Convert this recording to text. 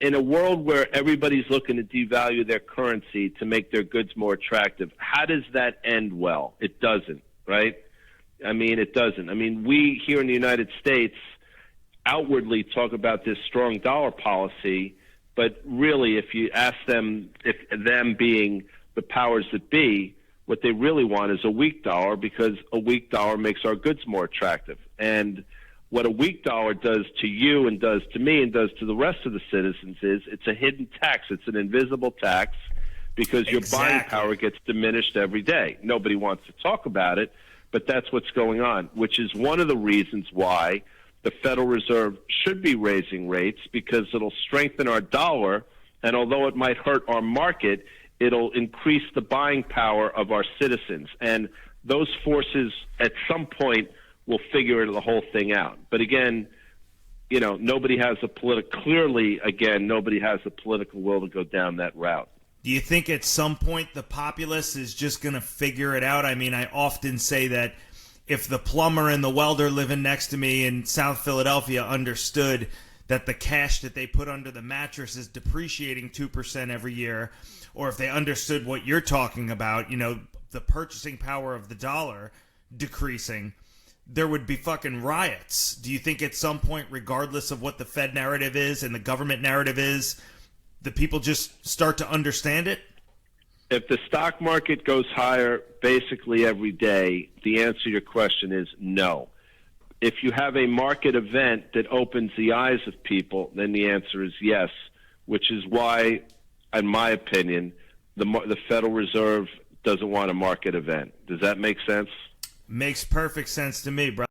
in a world where everybody's looking to devalue their currency to make their goods more attractive, how does that end well? It doesn't, right? I mean, it doesn't. I mean, we here in the United States outwardly talk about this strong dollar policy, but really, if you ask them, if them being the powers that be, what they really want is a weak dollar, because a weak dollar makes our goods more attractive. And what a weak dollar does to you and does to me and does to the rest of the citizens is it's a hidden tax. It's an invisible tax, because your buying power gets diminished every day. Nobody wants to talk about it, but that's what's going on, which is one of the reasons why the Federal Reserve should be raising rates, because it'll strengthen our dollar, and although it might hurt our market, it'll increase the buying power of our citizens. And those forces at some point will figure the whole thing out. But again, you know, nobody has the political will to go down that route. Do you think at some point the populace is just going to figure it out? I mean, I often say that if the plumber and the welder living next to me in South Philadelphia understood that the cash that they put under the mattress is depreciating 2% every year, or if they understood what you're talking about, you know, the purchasing power of the dollar decreasing, there would be fucking riots. Do you think at some point, regardless of what the Fed narrative is and the government narrative is, the people just start to understand it? If the stock market goes higher basically every day, the answer to your question is no. If you have a market event that opens the eyes of people, then the answer is yes, which is why, in my opinion, the Federal Reserve doesn't want a market event. Does that make sense? Makes perfect sense to me, bro.